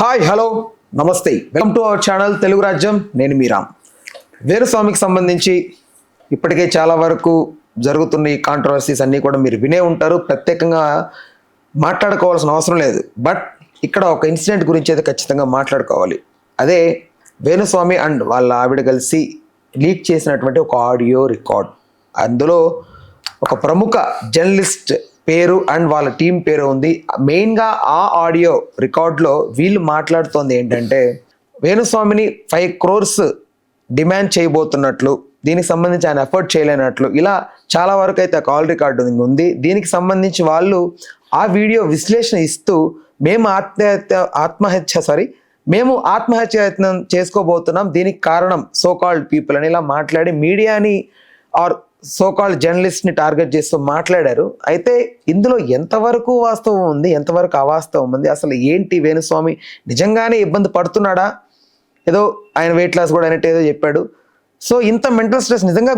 Hi hello నమస్తే, welcome to our channel Telugu రాజ్యం. నేను మీ రామ్. వేణుస్వామికి సంబంధించి ఇప్పటికే చాలా వరకు జరుగుతున్న ఈ కాంట్రవర్సీస్ అన్నీ కూడా మీరు వినే ఉంటారు. ప్రత్యేకంగా మాట్లాడుకోవాల్సిన అవసరం లేదు. బట్ ఇక్కడ ఒక ఇన్సిడెంట్ గురించి అయితే ఖచ్చితంగా మాట్లాడుకోవాలి. అదే వేణుస్వామి అండ్ వాళ్ళ ఆవిడ కలిసి లీక్ చేసినటువంటి ఒక ఆడియో రికార్డ్. అందులో ఒక ప్రముఖ జర్నలిస్ట్ పేరు అండ్ వాళ్ళ టీం పేరు ఉంది. మెయిన్గా ఆ ఆడియో రికార్డ్లో వీళ్ళు మాట్లాడుతోంది ఏంటంటే వేణుస్వామిని 5 crores డిమాండ్ చేయబోతున్నట్లు, దీనికి సంబంధించి ఆయన ఎఫర్ట్ చేయలేనట్లు, ఇలా చాలా వరకు అయితే కాల్ రికార్డు ఉంది. దీనికి సంబంధించి వాళ్ళు ఆ వీడియో విశ్లేషణ ఇస్తూ మేము ఆత్మహత్య యత్నం చేసుకోబోతున్నాం, దీనికి కారణం సోకాల్డ్ పీపుల్ అని ఇలా మాట్లాడి మీడియాని ఆర్ సోకాల్డ్ జర్నలిస్ట్ని టార్గెట్ చేస్తూ మాట్లాడారు. అయితే ఇందులో ఎంతవరకు వాస్తవం ఉంది, ఎంతవరకు అవాస్తవం ఉంది, అసలు ఏంటి, వేణుస్వామి నిజంగానే ఇబ్బంది పడుతున్నాడా, ఏదో ఆయన వెయిట్ లాస్ కూడా అయినట్టు ఏదో చెప్పాడు. సో ఇంత మెంటల్ స్ట్రెస్ నిజంగా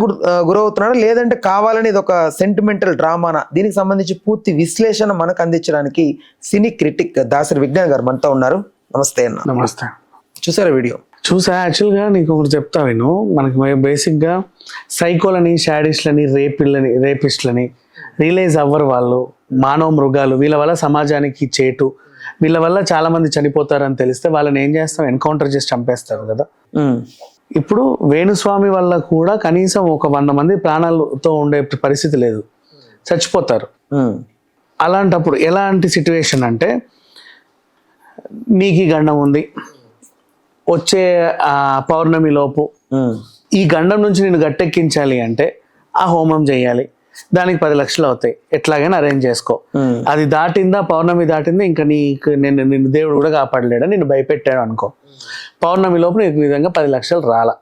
గురవుతున్నాడా, లేదంటే కావాలని ఇది ఒక సెంటిమెంటల్ డ్రామానా? దీనికి సంబంధించి పూర్తి విశ్లేషణ మనకు అందించడానికి సినీ క్రిటిక్ దాసరి విజ్ఞాన్ గారు మనతో ఉన్నారు. నమస్తే అన్న. నమస్తే. చూసారా వీడియో? చూసా. యాక్చువల్గా నీకు ఒకటి చెప్తా విను. మనకి బేసిక్గా సైకోలని, షాడిస్ట్లని, రేపిస్ట్లని రియలైజ్ అవ్వరు వాళ్ళు. మానవ మృగాలు, వీళ్ళ వల్ల సమాజానికి చేటు, వీళ్ళ వల్ల చాలా మంది చనిపోతారని తెలిస్తే వాళ్ళని ఏం చేస్తాం, ఎన్కౌంటర్ చేసి చంపేస్తారు కదా. ఇప్పుడు వేణుస్వామి వల్ల కూడా కనీసం ఒక 100 మంది ప్రాణాలతో ఉండే పరిస్థితి లేదు, చచ్చిపోతారు. అలాంటప్పుడు ఎలాంటి సిచ్యువేషన్ అంటే, నీకు ఈ గండం ఉంది, వచ్చే పౌర్ణమి లోపు ఈ గండం నుంచి నేను గట్టెక్కించాలి అంటే ఆ హోమం చేయాలి, దానికి 10 లక్షలు అవుతాయి, ఎట్లాగైనా అరేంజ్ చేసుకో. అది దాటిందా, పౌర్ణమి దాటిందా, ఇంకా నిన్ను దేవుడు కూడా కాపాడలేడా, నిన్ను భయపెట్టాడు అనుకో, పౌర్ణమి లోపు నీకు విధంగా 10 లక్షలు రాలా,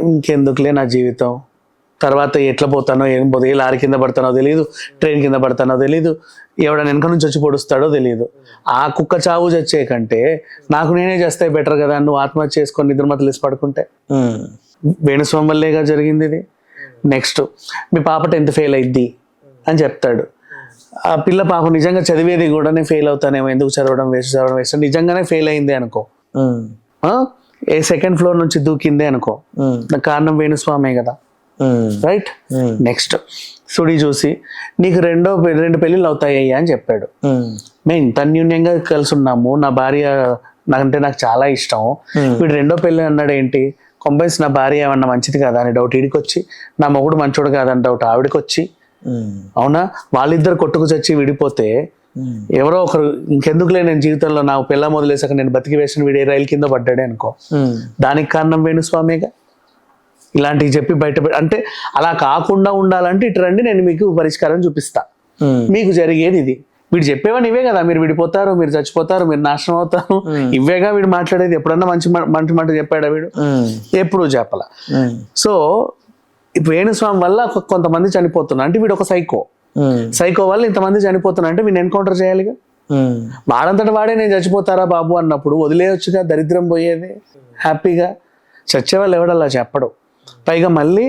ఇంకెందుకులే నా జీవితం, తర్వాత ఎట్లా పోతానో ఏం పోతే, ఏ లారీ కింద పడతానో తెలియదు, ట్రైన్ కింద పడతానో తెలియదు, ఎవడని వెనక నుంచి వచ్చి పొడుస్తాడో తెలియదు, ఆ కుక్క చావు చచ్చే కంటే నాకు నేనే చేస్తే బెటర్ కదా, నువ్వు ఆత్మహత్య చేసుకొని నిద్రమతలు వేసి పడుకుంటే. వేణుస్వామి వల్లేగా జరిగింది ఇది. నెక్స్ట్, మీ పాప 10th ఫెయిల్ అయింది అని చెప్తాడు. ఆ పిల్ల పాప నిజంగా చదివేది కూడా నేను ఫెయిల్ అవుతానేమో, ఎందుకు చదవడం వేస్ట్, నిజంగానే ఫెయిల్ అయింది అనుకో, ఏ 2nd floor నుంచి దూకిందే అనుకో, కారణం వేణుస్వామే కదా, రైట్. నెక్స్ట్, సుడి చూసి నీకు 2 పెళ్ళిళ్ళు అవుతాయ్యా అని చెప్పాడు. మేము ఇంత అన్యూన్యంగా కలిసి ఉన్నాము, నా భార్య నాకు చాలా ఇష్టం, వీడు 2వ పెళ్ళి అన్నాడు ఏంటి, కొంబైస్ నా భార్య ఏమన్నా మంచిది కదా అని డౌట్ ఈడికి వచ్చి, నా మొగుడు మంచోడు కాదని డౌట్ ఆవిడకి వచ్చి, అవునా, వాళ్ళిద్దరు కొట్టుకు చచ్చి విడిపోతే ఎవరో ఒకరు ఇంకెందుకులే నేను జీవితంలో నా పిల్ల మొదలేసాక నేను బతికి వేసిన వీడే రైలు కింద పడ్డాడే అనుకో, దానికి కారణం వేణుస్వామిగా. ఇలాంటివి చెప్పి అంటే అలా కాకుండా ఉండాలంటే ఇటు రండి, నేను మీకు పరిష్కారం చూపిస్తా, మీకు జరిగేది ఇది. వీడు చెప్పేవని ఇవే కదా, మీరు విడిపోతారు, మీరు చచ్చిపోతారు, మీరు నాశనం అవుతారు, ఇవేగా వీడు మాట్లాడేది. ఎప్పుడన్నా మంచి మాట చెప్పాడా వీడు? ఎప్పుడు చెప్పాల. సో ఇప్పుడు వేణుస్వామి వల్ల కొంతమంది చనిపోతున్నారు అంటే వీడు ఒక సైకో వల్ల ఇంతమంది చనిపోతున్నా అంటే వీడిని ఎన్కౌంటర్ చేయాలిగా. వాడంతటా వాడే నేను చచ్చిపోతారా బాబు అన్నప్పుడు వదిలేయొచ్చుగా, దరిద్రం పోయేది హ్యాపీగా. చచ్చేవాళ్ళు ఎవడల్లా చెప్పడు. పైగా మళ్ళీ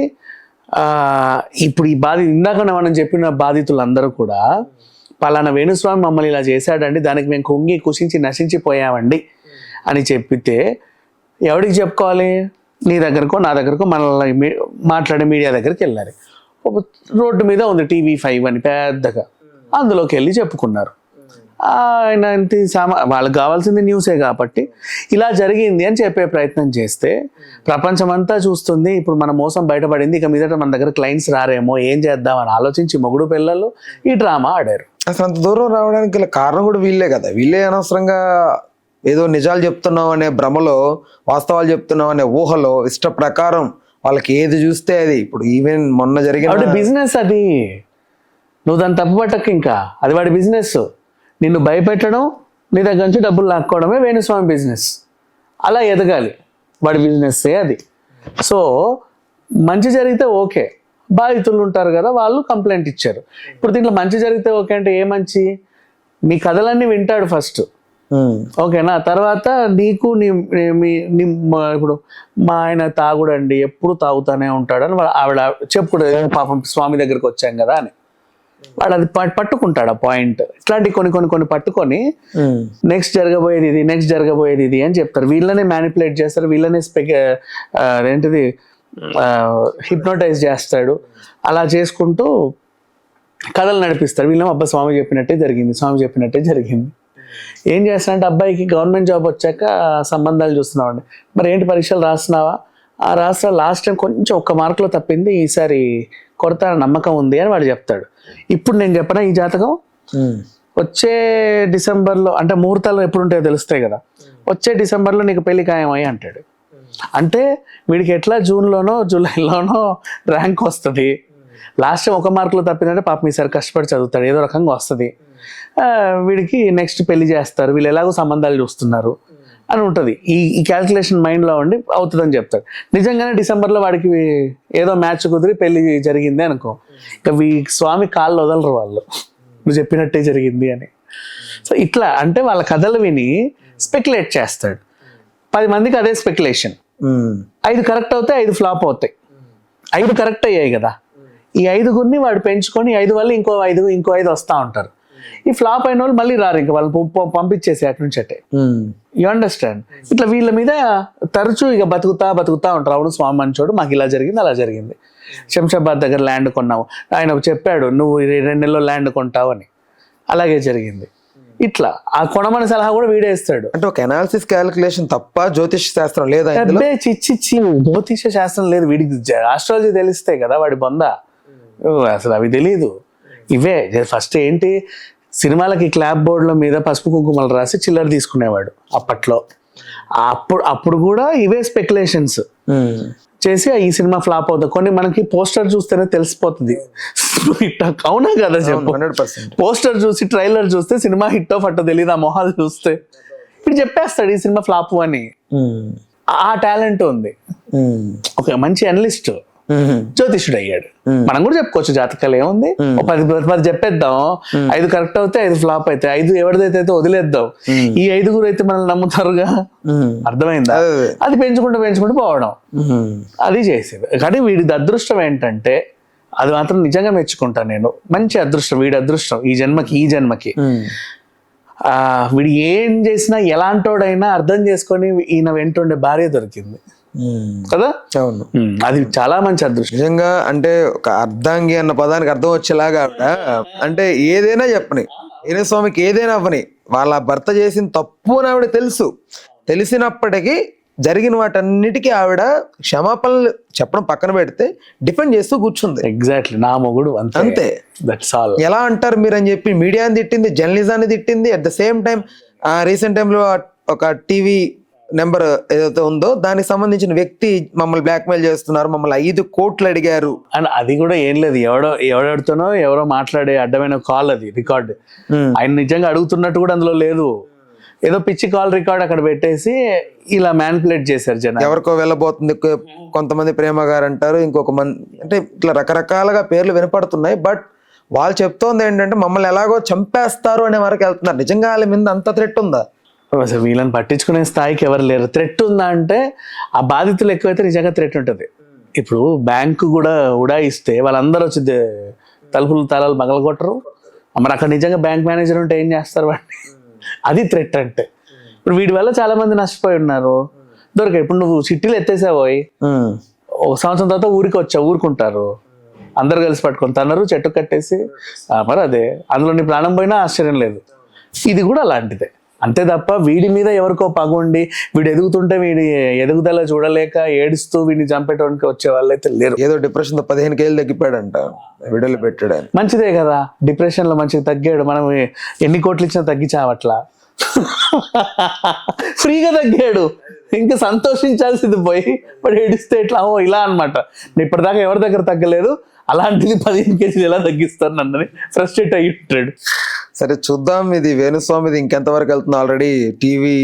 ఇప్పుడు ఈ ఇందాక మనం చెప్పిన బాధితులందరూ కూడా పలానా వేణుస్వామి మమ్మల్ని ఇలా చేశాడండి, దానికి మేము కుంగి కుషించి నశించిపోయామండి అని చెప్పితే ఎవరికి చెప్పుకోవాలి? నీ దగ్గరకో నా దగ్గరకో మనల్ని మాట్లాడే మీడియా దగ్గరికి వెళ్ళారు. రోడ్డు మీద ఉంది TV5 అని పెద్దగా, అందులోకి వెళ్ళి చెప్పుకున్నారు. ఆయన వాళ్ళకి కావాల్సింది న్యూసే కాబట్టి ఇలా జరిగింది అని చెప్పే ప్రయత్నం చేస్తే ప్రపంచమంతా చూస్తుంది. ఇప్పుడు మన మోసం బయటపడింది, ఇక మీదట మన దగ్గర క్లయింట్స్ రారేమో, ఏం చేద్దామని ఆలోచించి మొగుడు పిల్లలు ఈ డ్రామా ఆడారు. అసలు అంత దూరం రావడానికి గల కారణం కూడా వీళ్ళే కదా. వీళ్ళే అనవసరంగా ఏదో నిజాలు చెప్తున్నాం అనే భ్రమలో, వాస్తవాలు చెప్తున్నాం అనే ఊహలో, ఇష్ట ప్రకారం వాళ్ళకి ఏది చూస్తే అది. ఇప్పుడు ఈవెన్ మొన్న జరిగిన బిజినెస్, అది నువ్వు దాన్ని తప్పుపట్టక, ఇంకా అది వాడి బిజినెస్. నిన్ను భయపెట్టడం, నీ దగ్గర నుంచి డబ్బులు లాక్కోవడమే వేణుస్వామి బిజినెస్. అలా ఎదగాలి, వాడి బిజినెస్సే అది. సో మంచి జరిగితే ఓకే, బాధితులు ఉంటారు కదా, వాళ్ళు కంప్లైంట్ ఇచ్చారు. ఇప్పుడు దీంట్లో మంచి జరిగితే ఓకే అంటే ఏ మంచి? నీ కథలన్నీ వింటాడు ఫస్ట్, ఓకేనా, తర్వాత నీకు ఇప్పుడు మా ఆయన తాగుడండి, ఎప్పుడు తాగుతానే ఉంటాడు అని ఆవిడ చెప్పుకుంటుంది, పాపం స్వామి దగ్గరికి వచ్చాం కదా అని. వాడు అది పట్టుకుంటాడు ఆ పాయింట్. ఇట్లాంటి కొన్ని పట్టుకొని నెక్స్ట్ జరగబోయేది ఇది అని చెప్తారు. వీళ్ళనే మ్యానిపులేట్ చేస్తారు, వీళ్ళనే ఏంటిది హిప్నోటైజ్ చేస్తాడు. అలా చేసుకుంటూ కథలు నడిపిస్తాడు. వీళ్ళేమో అబ్బా స్వామి చెప్పినట్టే జరిగింది. ఏం చేస్తానంటే అబ్బాయికి గవర్నమెంట్ జాబ్ వచ్చాక సంబంధాలు చూస్తున్నామండి. మరి ఏంటి పరీక్షలు రాస్తున్నావా? రాస్తా, లాస్ట్ టైం కొంచెం 1 మార్కులో తప్పింది, ఈసారి కొరత నమ్మకం ఉంది అని వాడు చెప్తాడు. ఇప్పుడు నేను చెప్పనా ఈ జాతకం వచ్చే డిసెంబర్లో, అంటే ముహూర్తాలు ఎప్పుడు ఉంటాయో తెలుస్తాయి కదా, వచ్చే డిసెంబర్లో నీకు పెళ్లి ఖాయమయ్యి అంటాడు. అంటే వీడికి ఎట్లా జూన్లోనో జూలైలోనో ర్యాంక్ వస్తుంది. లాస్ట్ టైం 1 మార్కులో తప్పిందంటే పాపం ఈసారి కష్టపడి చదువుతాడు, ఏదో రకంగా వస్తుంది. వీడికి నెక్స్ట్ పెళ్లి చేస్తారు, వీళ్ళు ఎలాగో సంబంధాలు చూస్తున్నారు అని ఉంటుంది. ఈ క్యాల్కులేషన్ మైండ్లో ఉండి అవుతుందని చెప్తాడు. నిజంగానే డిసెంబర్లో వాడికి ఏదో మ్యాచ్ కుదిరి పెళ్లి జరిగింది అనుకో, ఇంకా స్వామి కాళ్ళు వదలరు వాళ్ళు, నువ్వు చెప్పినట్టే జరిగింది అని. సో ఇట్లా అంటే వాళ్ళ కథలు విని స్పెక్యులేట్ చేస్తాడు. 10 మందికి అదే స్పెక్యులేషన్. 5 కరెక్ట్ అవుతాయి, 5 ఫ్లాప్ అవుతాయి. 5 కరెక్ట్ అయ్యాయి కదా, ఈ 5గురిని వాడు పెంచుకొని 5 వల్ల ఇంకో 5 వస్తూ ఉంటారు. ఈ ఫ్లాప్ అయిన వాళ్ళు మళ్ళీ రారు, ఇంకా వాళ్ళు పంపించేసి అటు నుంచి అట్టే. You understand? ఇట్లా వీళ్ళ మీద తరచూ ఇక బతుకుతా ఉంటారు. అవును స్వామి మంచోడు, మాకు ఇలా జరిగింది అలా జరిగింది. శంషాబాద్ దగ్గర ల్యాండ్ కొన్నావు, ఆయన చెప్పాడు నువ్వు 2 నెలల్లో ల్యాండ్ కొంటావు అని, అలాగే జరిగింది. ఇట్లా ఆ కొనమని సలహా కూడా వీడేస్తాడు. అంటే ఒక అనాలిసిస్ క్యాలిక్యులేషన్ తప్ప జ్యోతిష శాస్త్రం లేదా? చిచ్చి జ్యోతిష శాస్త్రం లేదు వీడికి. ఆస్ట్రాలజీ తెలిస్తే కదా వాడి బొంద, అసలు అవి తెలీదు. ఇవే ఫస్ట్ ఏంటి, సినిమాలకి క్లాప్ బోర్డుల మీద పసుపు కుంకుమలు రాసి చిల్లర తీసుకునేవాడు అప్పట్లో. అప్పుడు కూడా ఇవే స్పెక్యులేషన్స్ చేసి ఈ సినిమా ఫ్లాప్ అవుతుంది. కొన్ని మనకి పోస్టర్ చూస్తేనే తెలిసిపోతుంది. అవునా కదా చెప్పు? 100%. పోస్టర్ చూసి ట్రైలర్ చూస్తే సినిమా హిట్టో ఫట్టో తెలియదు, ఆ మొహాలు చూస్తే ఇప్పుడు చెప్పేస్తాడు ఈ సినిమా ఫ్లాప్ అని. ఆ టాలెంట్ ఉంది. ఒక మంచి అనలిస్ట్, జ్యోతిష్యుడు అయ్యాడు. మనం కూడా చెప్పుకోవచ్చు జాతకాలు ఏముంది, 10 చెప్పేద్దాం, 5 కరెక్ట్ అవుతాయి, 5 ఫ్లాప్ అయితే 5 ఎవరిదైతే వదిలేద్దాం. ఈ 5 అయితే మనల్ని నమ్ముతారుగా, అర్థమైందా? అది పెంచుకుంటూ పోవడం, అది చేసేది. కానీ వీడి అదృష్టం ఏంటంటే, అది మాత్రం నిజంగా మెచ్చుకుంటా నేను, మంచి అదృష్టం వీడి అదృష్టం ఈ జన్మకి. వీడు ఏం చేసినా ఎలాంటోడైనా అర్థం చేసుకొని ఈయన వెంటుండే భార్య దొరికింది కదా. అవును, అది చాలా మంచి అదృష్టం నిజంగా. అంటే ఒక అర్ధాంగి అన్న పదానికి అర్థం వచ్చేలాగా అంటే ఏదైనా చెప్పని, స్వామికి ఏదైనా అవ్వని, వాళ్ళ భర్త చేసిన తప్పు అని ఆవిడ తెలిసినప్పటికీ జరిగిన వాటన్నిటికీ ఆవిడ క్షమాపణలు చెప్పడం పక్కన పెడితే డిఫెండ్ చేస్తూ కూర్చుంది. ఎగ్జాక్ట్లీ, నా మొగుడు అంతే. That's all. ఎలా అంటారు మీరు అని చెప్పి మీడియాని తిట్టింది, జర్నలిజాన్ని తిట్టింది. At the same time recent టైంలో ఒక టీవీ నెంబర్ ఏదైతే ఉందో దానికి సంబంధించిన వ్యక్తి మమ్మల్ని బ్లాక్మెయిల్ చేస్తున్నారు, మమ్మల్ని 5 కోట్లు అడిగారు అని. అది కూడా ఏం లేదు, ఎవడెడుతోనో ఎవరో మాట్లాడే అడ్డమైన కాల్, అది రికార్డ్. ఆయన నిజంగా అడుగుతున్నట్టు కూడా అందులో లేదు, ఏదో పిచ్చి కాల్ రికార్డ్ అక్కడ పెట్టేసి ఇలా మ్యానిపులేట్ చేశారు జనం. ఎవరికో వెళ్ళబోతుంది, కొంతమంది ప్రేమ గారు అంటారు, ఇంకొక మంది, అంటే ఇట్లా రకరకాలుగా పేర్లు వినపడుతున్నాయి. బట్ వాళ్ళు చెప్తోంది ఏంటంటే మమ్మల్ని ఎలాగో చంపేస్తారు అనే వరకు వెళ్తున్నారు. నిజంగా వాళ్ళ మీద అంత థ్రెట్ ఉందా? అసలు వీళ్ళని పట్టించుకునే స్థాయికి ఎవరు లేరు. థ్రెట్ ఉందా అంటే ఆ బాధితులు ఎక్కువైతే నిజంగా థ్రెట్ ఉంటుంది. ఇప్పుడు బ్యాంకు కూడా ఉడాయిస్తే వాళ్ళందరూ వచ్చి తలుపులు తాళాలు పగలగొట్టరు. మరి అక్కడ నిజంగా బ్యాంక్ మేనేజర్ ఉంటే ఏం చేస్తారు వాడిని? అది థ్రెట్ అంటే. ఇప్పుడు వీడి వల్ల చాలా మంది నష్టపోయి ఉన్నారు, దొరికాయి. ఇప్పుడు నువ్వు చిట్టీలు ఎత్తేసావోయ్, 1 సంవత్సరం తర్వాత ఊరుకుంటారు, అందరు కలిసి పట్టుకొని తన్నారు, చెట్టు కట్టేసి. మరి అదే, అందులో నీ ప్రాణం పోయినా ఆశ్చర్యం లేదు. ఇది కూడా అలాంటిదే. అంతే తప్ప వీడి మీద ఎవరికో పగుండి వీడు ఎదుగుతుంటే వీడి ఎదుగుదల చూడలేక ఏడుస్తూ వీడిని చంపేటోనికి వచ్చే వాళ్ళైతే లేరు. ఏదో డిప్రెషన్ తో 15 కేజీలు తగ్గిపోయాడంట, వీడియోలో పెట్టాడు. మంచిదే కదా, డిప్రెషన్ లో మంచిగా తగ్గాడు. మనం ఎన్ని కోట్లు ఇచ్చినా తగ్గించావట్లా, ఫ్రీగా తగ్గాడు. ఇంకా సంతోషించాల్సింది పోయి వాడు ఏడిస్తే ఎట్లా, ఇలా అనమాట. ఇప్పటిదాకా ఎవరి దగ్గర తగ్గలేదు, అలాంటిది 15 కేజీలు ఎలా తగ్గిస్తారు నన్నని ఫ్రస్ట్రేట్ అయ్యి ఉంటాడు. సరే చూద్దాం, ఇది వేణుస్వామిది ఇంకెంతవరకు వెళ్తుందో. ఆల్రెడీ టీవీ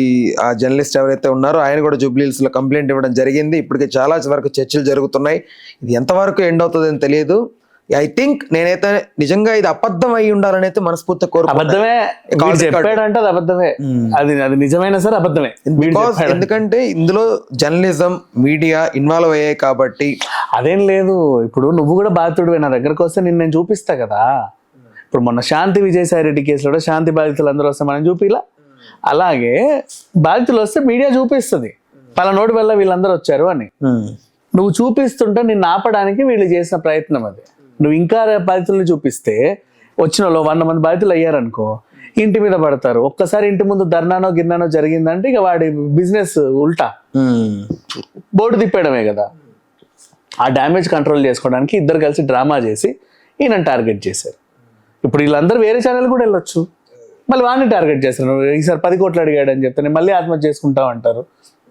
ఆ జర్నలిస్ట్ ఎవరైతే ఉన్నారో ఆయన కూడా జూబ్లీహిల్స్ లో కంప్లైంట్ ఇవ్వడం జరిగింది. ఇప్పటికే చాలా వరకు చర్చలు జరుగుతున్నాయి. ఇది ఎంతవరకు ఎండ్ అవుతుంది అని తెలియదు. ఐ థింక్ నేనైతే నిజంగా ఇది అబద్ధం అయి ఉండాలని అయితే మనస్ఫూర్తిగా కోరుకుంటున్నాను. అబద్ధమే, అది నిజమైనా సరే అబద్ధమే. ఎందుకంటే ఇందులో జర్నలిజం, మీడియా ఇన్వాల్వ్ అయ్యాయి కాబట్టి. అదేం లేదు, ఇప్పుడు నువ్వు కూడా బాధితుడివే, నా దగ్గరకు వస్తే నేను చూపిస్తా కదా. ఇప్పుడు మొన్న శాంతి విజయసాయి రెడ్డి కేసులో కూడా శాంతి బాధితులు అందరూ వస్తే మనం చూపిలా, అలాగే బాధితులు వస్తే మీడియా చూపిస్తుంది పలానోటి వల్ల వీళ్ళందరూ వచ్చారు అని. నువ్వు చూపిస్తుంటే నిన్ను ఆపడానికి వీళ్ళు చేసిన ప్రయత్నం అది. నువ్వు ఇంకా బాధితుల్ని చూపిస్తే వచ్చిన వాళ్ళు 100 మంది బాధితులు అయ్యారనుకో, ఇంటి మీద పడతారు. ఒక్కసారి ఇంటి ముందు ధర్నానో గిర్నానో జరిగిందంటే ఇక వాడి బిజినెస్ ఉల్టా బోర్డు తిప్పేయడమే కదా. ఆ డ్యామేజ్ కంట్రోల్ చేసుకోవడానికి ఇద్దరు కలిసి డ్రామా చేసి ఈయన టార్గెట్ చేశారు. ఇప్పుడు వీళ్ళందరూ వేరే ఛానల్ కూడా వెళ్ళొచ్చు, మళ్ళీ వాడిని టార్గెట్ చేస్తారు. ఈసారి 10 కోట్లు అడిగాడు అని చెప్తే మళ్ళీ ఆత్మహత్య చేసుకుంటావు అంటారు.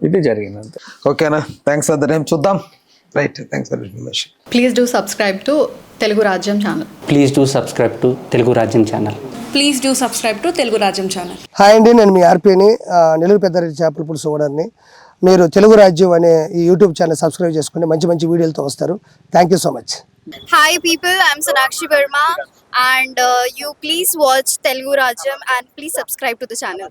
ఇది జరిగింది అంతే. ఓకేనా, థ్యాంక్స్ ఫర్ ద టైం. చూద్దాం. Right, thanks for information. Please do subscribe to Telugu Rajyam channel. Please do subscribe to Telugu Rajyam channel. Please do subscribe to Telugu Rajyam channel. Hi అండి, నేను మీ ఆర్పీని, నెల్లూరు పెద్దారెడ్డి చేపల పులుసు ఓనర్ని. మీరు తెలుగు రాజ్యం అనే ఈ యూట్యూబ్ ఛానల్ సబ్స్క్రైబ్ చేసుకుని మంచి మంచి వీడియోలతో వస్తారు. Thank you so much. Hi people, I'm Sonakshi Verma and you please watch Telugu Rajyam and please subscribe to the channel.